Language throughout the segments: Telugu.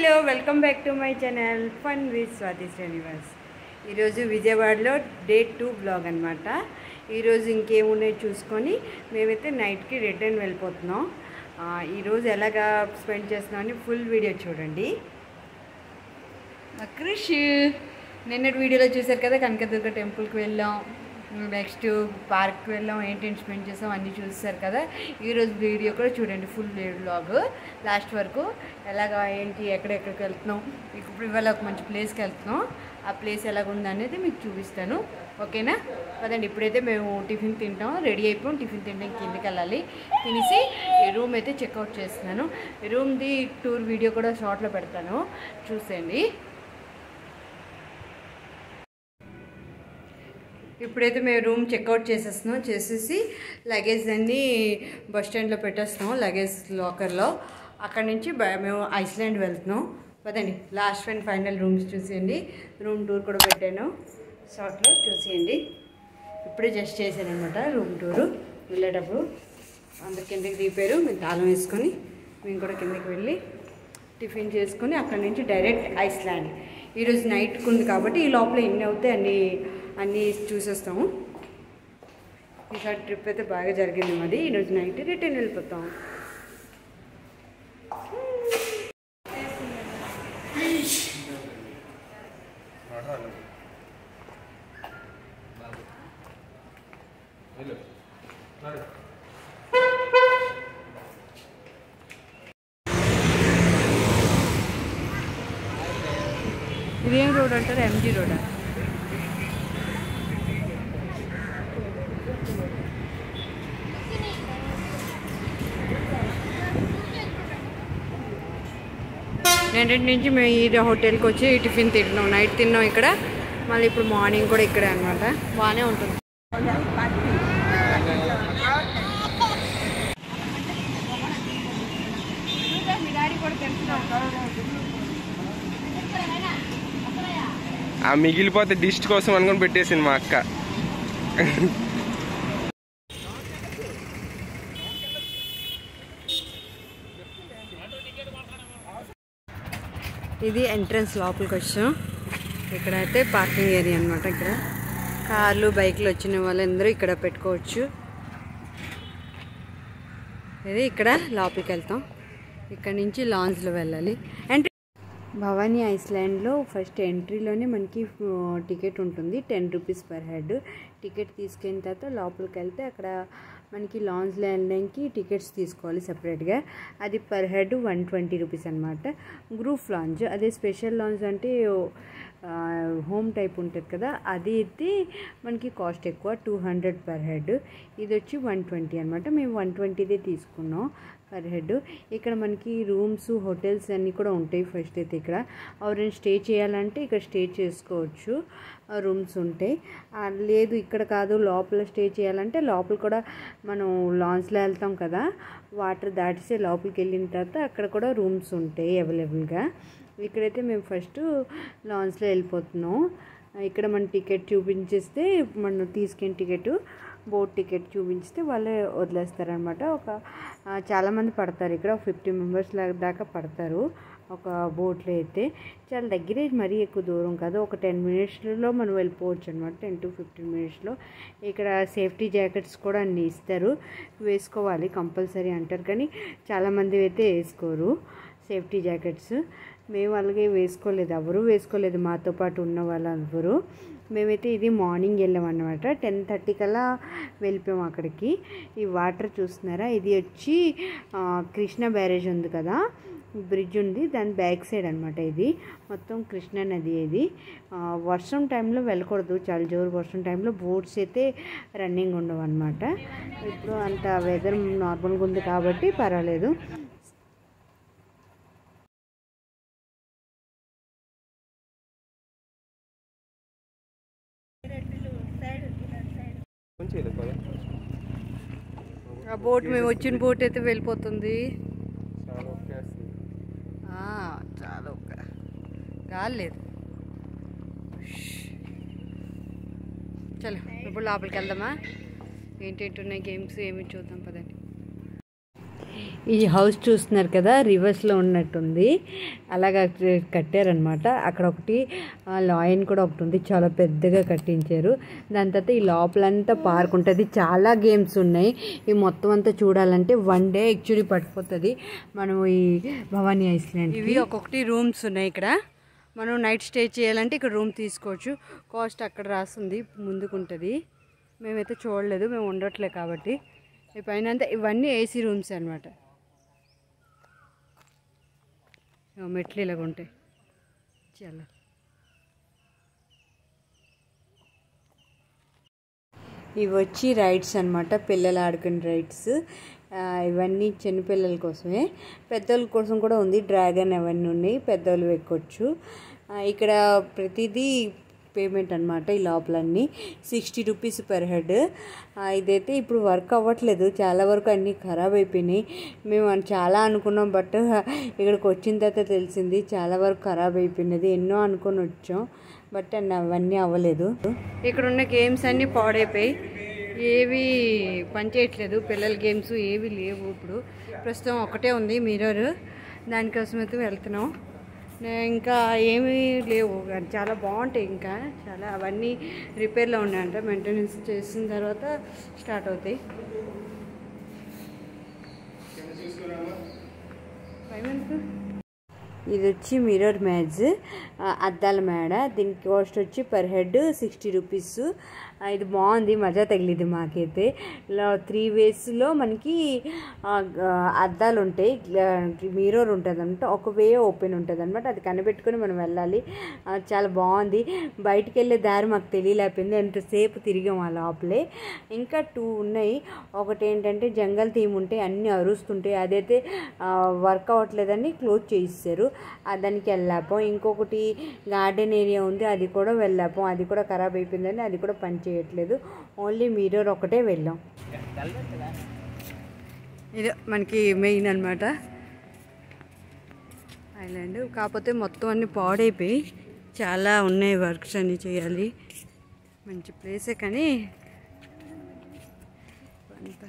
Hello welcome back to my channel fun with Swathi Srinivas. ఈరోజు విజయవాడలో డే 2 బ్లాగ్ అనమాట. ఈరోజు ఇంకేమున్నాయి చూసుకొని మేమైతే నైట్కి రిటర్న్ వెళ్ళిపోతున్నాం. ఈరోజు ఎలాగా స్పెండ్ చేస్తున్నామని ఫుల్ వీడియో చూడండి. క్రిష్ నిన్నటి వీడియోలో చూశారు కదా, కనకదుర్గ టెంపుల్కి వెళ్ళాం, నెక్స్ట్ పార్క్కి వెళ్ళాం, ఏంటేంటి స్పెండ్ చేసాం అన్నీ చూసారు కదా. ఈరోజు వీడియో కూడా చూడండి, ఫుల్ వ్లాగ్ లాస్ట్ వరకు ఎలాగా ఏంటి ఎక్కడెక్కడికి వెళ్తున్నాం. మీకు ఇప్పుడు ఇవాళ ఒక మంచి ప్లేస్కి వెళ్తున్నాం, ఆ ప్లేస్ ఎలాగుంది అనేది మీకు చూపిస్తాను. ఓకేనా కదండి. ఇప్పుడైతే మేము టిఫిన్ తింటాం, రెడీ అయిపోయాం. టిఫిన్ తింటాం, కిందకి వెళ్ళాలి. తినేసి రూమ్ అయితే చెక్అవుట్ చేస్తున్నాను. రూమ్ది టూర్ వీడియో కూడా షార్ట్లో పెడతాను, చూసేయండి. ఇప్పుడైతే మేము రూమ్ చెక్అవుట్ చేసేస్తున్నాం. చేసేసి లగేజ్ అన్నీ బస్ స్టాండ్లో పెట్టేస్తున్నాం, లగేజ్ లాకర్లో. అక్కడి నుంచి మేము ఐస్లాండ్ వెళ్తున్నాం. పదండి లాస్ట్ అండ్ ఫైనల్ రూమ్స్ చూసేయండి. రూమ్ టూర్ కూడా పెట్టాను, షార్ట్లో చూసేయండి. ఇప్పుడే జస్ట్ చేశాను అనమాట రూమ్ టూరు. వెళ్ళేటప్పుడు అందరు కిందకి దిగిపోయారు, మేము తాళం వేసుకొని మేము కూడా కిందకి వెళ్ళి టిఫిన్ చేసుకొని అక్కడి నుంచి డైరెక్ట్ ఐస్లాండ్. ఈరోజు నైట్కి ఉంది కాబట్టి ఈ లోపల ఎన్ని అవుతాయి అన్నీ చూసేస్తాము. ఈసారి ట్రిప్ అయితే బాగా జరిగింది మాది. ఈరోజు నైట్ రిటర్న్ వెళ్ళిపోతాం. ఇదేం రోడ్ అంటారు? MG road. రెండింటి నుంచి మేము ఈ హోటల్కి వచ్చి టిఫిన్ తింటున్నాం. నైట్ తిన్నాం ఇక్కడ, మళ్ళీ ఇప్పుడు మార్నింగ్ కూడా ఇక్కడే అనమాట. బాగానే ఉంటుంది. ఆ మిగిలిపోతే డిస్ట్ కోసం అనుకుని పెట్టేసింది మా అక్క. ఇది ఎంట్రన్స్ లోపలికి వచ్చాం. ఇక్కడైతే పార్కింగ్ ఏరియా అనమాట. ఇక్కడ కార్లు బైక్లు వచ్చిన వాళ్ళందరూ ఇక్కడ పెట్టుకోవచ్చు. ఇది ఇక్కడ లోపలికి వెళ్తాం. ఇక్కడ నుంచి లాంజ్లో వెళ్ళాలి. భవానీ ఐస్లాండ్లో ఫస్ట్ ఎంట్రీలోనే మనకి టికెట్ ఉంటుంది, 10 రూపీస్ పర్ హెడ్. టికెట్ తీసుకెళ్ళిన తర్వాత లోపలికి వెళ్తే అక్కడ మనకి లాంజ్లో వెళ్ళడానికి టికెట్స్ తీసుకోవాలి సపరేట్గా. అది పర్ హెడ్ 120 రూపీస్ అనమాట. గ్రూప్ లాంజ్, అదే స్పెషల్ లాంజ్ అంటే హోమ్ టైప్ ఉంటుంది కదా, అది అయితే మనకి కాస్ట్ ఎక్కువ, 200 పర్ హెడ్. ఇది వచ్చి 120 అనమాట. మేము 120దే తీసుకున్నాం పర్ హెడ్. ఇక్కడ మనకి రూమ్స్ హోటల్స్ అన్నీ కూడా ఉంటాయి. ఫస్ట్ అయితే ఇక్కడ ఎవరైనా స్టే చేయాలంటే ఇక్కడ స్టే చేసుకోవచ్చు, రూమ్స్ ఉంటాయి. లేదు ఇక్కడ కాదు లోపల స్టే చేయాలంటే లోపల కూడా మనం లాంజ్లో వెళ్తాం కదా, వాటర్ దాటిస్తే లోపలికి వెళ్ళిన తర్వాత అక్కడ కూడా రూమ్స్ ఉంటాయి అవైలబుల్గా. ఇక్కడైతే మేము ఫస్ట్ లాంజ్లో వెళ్ళిపోతున్నాం. ఇక్కడ మన టికెట్ చూపించేస్తే మనం తీసుకెళ్ళిన టికెట్, బోట్ టికెట్ చూపించితే వాళ్ళే వదిలేస్తారనమాట. చాలామంది పడతారు ఇక్కడ, 50 మెంబర్స్ దాకా పడతారు ఒక బోట్లో అయితే. చాలా దగ్గరే, మరీ ఎక్కువ దూరం కాదు, ఒక 10 మినిట్స్లో మనం వెళ్ళిపోవచ్చు అనమాట. 10 to 15 మినిట్స్లో. ఇక్కడ సేఫ్టీ జాకెట్స్ కూడా అన్నీ ఇస్తారు, వేసుకోవాలి కంపల్సరీ అంటారు, కానీ చాలామంది అయితే వేసుకోరు సేఫ్టీ జాకెట్స్. మేము అలాగే వేసుకోలేదు, ఎవరు వేసుకోలేదు మాతో పాటు ఉన్న వాళ్ళు ఎవరు. మేమైతే ఇది మార్నింగ్ వెళ్ళామన్నమాట. 10:30 కల్లా వెళ్ళిపోయాం అక్కడికి. ఈ వాటర్ చూస్తున్నారా, ఇది వచ్చి కృష్ణ బ్యారేజ్ ఉంది కదా, బ్రిడ్జ్ ఉంది, దాని బ్యాక్ సైడ్ అనమాట. ఇది మొత్తం కృష్ణా నది. ఇది వర్షం టైంలో వెళ్ళకూడదు, చాలా జోరు వర్షం టైంలో బోట్స్ అయితే రన్నింగ్ ఉండవు అనమాట. ఇప్పుడు అంత వెదర్ నార్మల్గా ఉంది కాబట్టి పర్వాలేదు. ఆ బోట్, మేము వచ్చిన బోట్ అయితే వెళ్ళిపోతుంది. చాలా గాలేదు. చలో ఇప్పుడు లోపలికి వెళ్దామా, ఏంటేంటి ఉన్నాయి గేమ్స్ ఏమి చూద్దాం పదండి. ఈ హౌస్ చూస్తున్నారు కదా, రివర్స్లో ఉన్నట్టుంది. అలాగా కట్టారనమాట. అక్కడ ఒకటి లాయన్ కూడా ఒకటి ఉంది, చాలా పెద్దగా కట్టించారు. దాని తర్వాత ఈ లోపలంతా పార్క్ ఉంటుంది, చాలా గేమ్స్ ఉన్నాయి. ఈ మొత్తం అంతా చూడాలంటే 1 డే యాక్చువల్లీ పడిపోతుంది. మనం ఈ భవానీ ఐస్లాండ్ ఇవి ఒక్కొక్కటి రూమ్స్ ఉన్నాయి. ఇక్కడ మనం నైట్ స్టే చేయాలంటే ఇక్కడ రూమ్ తీసుకోవచ్చు. కాస్ట్ అక్కడ రాస్తుంది, ముందుకుంటుంది. మేమైతే చూడలేదు, మేము ఉండట్లేదు కాబట్టి. ఈ పైన అంతా ఇవన్నీ ఏసీ రూమ్స్ అనమాట. మెట్లు ఇలాగ ఉంటాయి. చాలా ఇవి వచ్చి రైడ్స్ అనమాట, పిల్లలు ఆడుకునే రైడ్స్. ఇవన్నీ చిన్నపిల్లల కోసమే, పెద్దోళ్ళ కోసం కూడా ఉంది. డ్రాగన్ అవన్నీ ఉన్నాయి, పెద్దోళ్ళు ఎక్కొచ్చు. ఇక్కడ ప్రతిదీ పేమెంట్ అనమాట. ఈ లోపలన్నీ 60 రూపీస్ పర్ హెడ్. ఇదైతే ఇప్పుడు వర్క్ అవ్వట్లేదు, చాలా వరకు అన్నీ ఖరాబ్ అయిపోయినాయి. మేము చాలా అనుకున్నాం, బట్ ఇక్కడికి వచ్చిన తర్వాత తెలిసింది చాలా వరకు ఖరాబ్ అయిపోయినది. ఎన్నో అనుకొని వచ్చాం, బట్ అవన్నీ అవ్వలేదు. ఇక్కడ ఉన్న గేమ్స్ అన్నీ పాడైపోయి ఏవి పనిచేయట్లేదు. పిల్లల గేమ్స్ ఏవి లేవు. ఇప్పుడు ప్రస్తుతం ఒకటే ఉంది మిర్రర్, దానికోసమైతే వెళ్తున్నాం. ఇంకా ఏమీ లేవు, చాలా బాగుంటాయి. ఇంకా చాలా అవన్నీ రిపేర్లో ఉన్నాయంట, మెయింటెనెన్స్ చేసిన తర్వాత స్టార్ట్ అవుతాయి. ఇది వచ్చి మిర్రర్ మ్యాజ్, అద్దాల మేడ. దీనికి కాస్ట్ వచ్చి పర్ హెడ్ 60 రూపీస్. ఇది బాగుంది, మజా తగిలింది మాకైతే. 3 వేస్లో మనకి అద్దాలు ఉంటాయి, మిర్రర్ ఉంటుంది అనమాట. ఒక వే ఓపెన్ ఉంటుంది అనమాట, అది కనిపెట్టుకొని మనం వెళ్ళాలి. చాలా బాగుంది. బయటికి వెళ్ళే దారి మాకు తెలియలేకపోయింది, ఎంతసేపు తిరిగాం ఆ లోపలే. ఇంకా 2 ఉన్నాయి. ఒకటి ఏంటంటే జంగల్ థీమ్ ఉంటాయి, అన్నీ అరుస్తుంటాయి. అదైతే వర్క్ అవ్వట్లేదని క్లోజ్ చేయిస్తారు, దానికి వెళ్ళాము. ఇంకొకటి గార్డెన్ ఏరియా ఉంది, అది కూడా వెళ్ళాము. అది కూడా ఖరాబ్ అయిపోయిందని అది కూడా పని చేయట్లేదు. ఓన్లీ మిర్రర్ ఒకటే వెళ్ళాం. ఇది మనకి మెయిన్ అనమాట ఐలాండ్. కాకపోతే మొత్తం అన్నీ పాడైపోయి చాలా ఉన్నాయి, వర్క్స్ అన్నీ చేయాలి. మంచి ప్లేసే కానీ అంత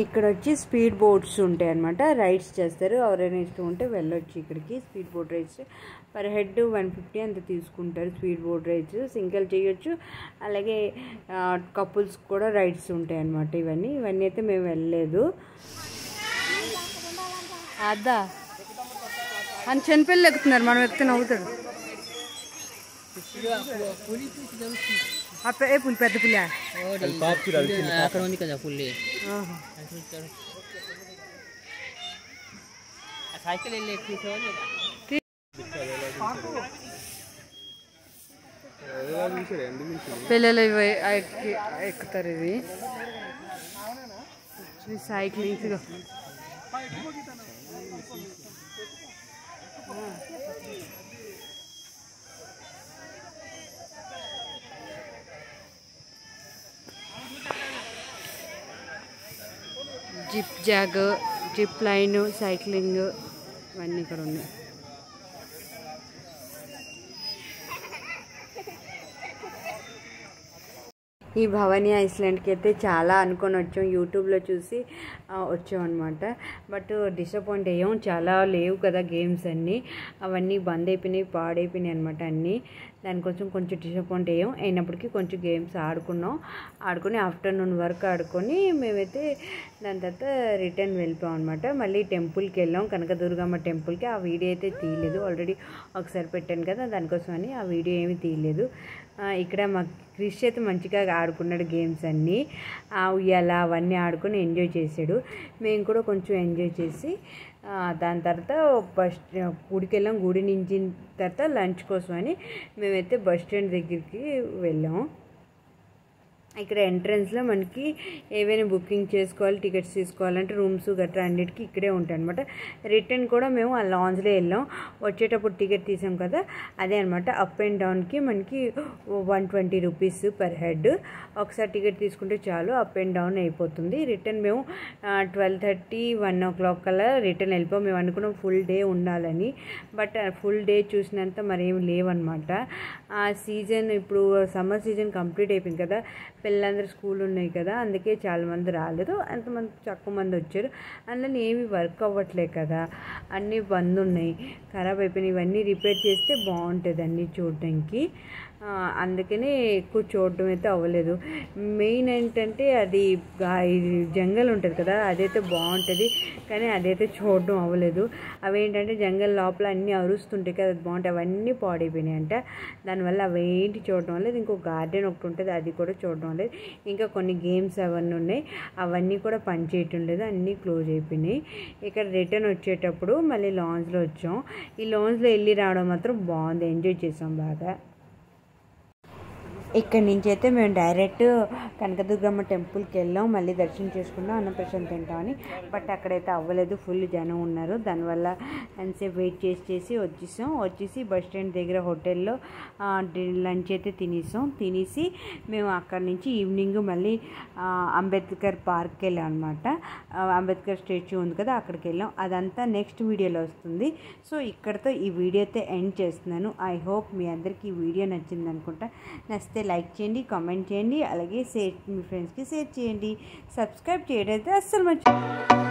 ఇక్కడ వచ్చి స్పీడ్ బోట్స్ ఉంటాయి అన్నమాట, రైడ్స్ చేస్తారు. ఎవరైనా ఇష్టం ఉంటే వెళ్ళొచ్చు ఇక్కడికి. Speed boat rides per head 150 అంత తీసుకుంటారు. స్పీడ్ బోట్ రైడ్స్ సింగిల్ చేయొచ్చు, అలాగే కపుల్స్ కూడా రైడ్స్ ఉంటాయి అన్నమాట. ఇవన్నీ అయితే మేము వెళ్ళలేదు. అదా అని చిన్నపిల్లలు ఎక్కుతున్నారు, మనం ఎక్కితే నవ్వుతాడు. పులి పెద్ద పులి అక్కడ ఉంది కదా పుల్లి, సైకిల్ వెళ్ళి పిల్లలు ఎక్కుతారు. ఇది cycling zigzag, zip line, cycling ఇవన్నీ ఇక్కడ ఉన్నాయి. ఈ భవానీ ఐస్లాండ్కి అయితే చాలా అనుకొని వచ్చాం, యూట్యూబ్లో చూసి వచ్చాం అనమాట. బట్ డిసప్పాయింట్ అయ్యాం, చాలా లేవు కదా గేమ్స్ అన్నీ, అవన్నీ బంద్ అయిపోయినాయి, పాడైపోయినాయి అనమాట అన్నీ. దానికోసం కొంచెం డిసప్పాయింట్ అయ్యాం. అయినప్పటికీ కొంచెం గేమ్స్ ఆడుకొని ఆఫ్టర్నూన్ వరకు ఆడుకొని మేమైతే దాని తర్వాత రిటర్న్ వెళ్ళిపోయాం అనమాట. మళ్ళీ టెంపుల్కి వెళ్ళాం, కనకదుర్గమ్మ టెంపుల్కి. ఆ వీడియో అయితే తీయలేదు, ఆల్రెడీ ఒకసారి పెట్టాను కదా, దానికోసమని ఆ వీడియో ఏమీ తీయలేదు. ఇక్కడ మా క్రిష్ అయితే మంచిగా ఆడుకున్నాడు గేమ్స్ అన్నీ, ఉయ్యాల అవన్నీ ఆడుకొని ఎంజాయ్ చేసాడు. మేము కూడా కొంచెం ఎంజాయ్ చేసి దాని తర్వాత గుడికి వెళ్ళాం. గుడి నుంచి తర్వాత లంచ్ కోసమని మేమైతే బస్ స్టాండ్ దగ్గరికి వెళ్ళాము. ఇక్కడ ఎంట్రన్స్లో మనకి ఏవైనా బుకింగ్ చేసుకోవాలి, టికెట్స్ తీసుకోవాలంటే రూమ్స్ గట్రా అన్నిటికీ ఇక్కడే ఉంటాయి అనమాట. రిటర్న్ కూడా మేము ఆ లాంజ్లో వెళ్ళాం. వచ్చేటప్పుడు టికెట్ తీసాం కదా, అదే అనమాట. అప్ అండ్ డౌన్కి మనకి 120 రూపీస్ పర్ హెడ్. ఒకసారి టికెట్ తీసుకుంటే చాలు, అప్ అండ్ డౌన్ అయిపోతుంది. రిటర్న్ మేము 12:30, 1 o'clock కల్లా రిటర్న్ వెళ్ళిపోయాం. మేము అనుకున్నాం ఫుల్ డే ఉండాలని, బట్ ఫుల్ డే చూసినంత మరేమి లేవన్నమాట. ఆ సీజన్ ఇప్పుడు సమ్మర్ సీజన్ కంప్లీట్ అయిపోయింది కదా, పిల్లలందరూ స్కూల్ ఉన్నాయి కదా, అందుకే చాలామంది రాలేదు. అంతమంది తక్కువ మంది వచ్చారు. అందులో ఏమి వర్క్ అవ్వట్లేదు కదా, అన్నీ బంద్ ఉన్నాయి, ఖరాబ్ అయిపోయినాయి. ఇవన్నీ రిపేర్ చేస్తే బాగుంటుంది అన్నీ చూడడానికి. అందుకనే ఎక్కువ చూడడం అయితే అవ్వలేదు. మెయిన్ ఏంటంటే అది జంగల్ ఉంటుంది కదా, అదైతే బాగుంటుంది, కానీ అదైతే చూడడం అవ్వలేదు. అవేంటంటే జంగల్ లోపల అన్నీ అరుస్తుంటాయి కదా, అది బాగుంటాయి. అవన్నీ పాడైపోయినాయి అంట, దానివల్ల అవేంటి చూడడం లేదు. ఇంకో గార్డెన్ ఒకటి ఉంటుంది, అది కూడా చూడడం లేదు. ఇంకా కొన్ని గేమ్స్ అవన్నీ ఉన్నాయి, అవన్నీ కూడా పనిచేయటం లేదు, అన్నీ క్లోజ్ అయిపోయినాయి. ఇక్కడ రిటర్న్ వచ్చేటప్పుడు మళ్ళీ లాంజ్లో వచ్చాం. ఈ లాంజ్లో వెళ్ళి రావడం మాత్రం బాగుంది, ఎంజాయ్ చేసాం బాగా. ఇక్కడి నుంచి అయితే మేము డైరెక్ట్ కనకదుర్గమ్మ టెంపుల్కి వెళ్ళాం, మళ్ళీ దర్శనం చేసుకున్నాం, అన్నప్రసాదం తింటామని. బట్ అక్కడైతే అవ్వలేదు, ఫుల్ జనం ఉన్నారు. దానివల్ల ఎంతసేపు వెయిట్ చేసి వచ్చేసి బస్ స్టాండ్ దగ్గర హోటల్లో లంచ్ అయితే తినేసి మేము అక్కడి నుంచి ఈవినింగ్ మళ్ళీ అంబేద్కర్ పార్క్కి వెళ్ళాం అనమాట. అంబేద్కర్ స్టాచ్యూ ఉంది కదా, అక్కడికి వెళ్ళాం. అదంతా నెక్స్ట్ వీడియోలో వస్తుంది. సో ఇక్కడితో ఈ వీడియో అయితే ఎండ్ చేస్తున్నాను. ఐ హోప్ మీ అందరికీ ఈ వీడియో నచ్చింది అనుకుంటా. నచ్చితే లైక్ చేయండి, కామెంట్ చేయండి, అలాగే మీ ఫ్రెండ్స్కి షేర్ చేయండి. సబ్స్క్రైబ్ చేయడం అయితే అస్సలు మర్చిపోండి.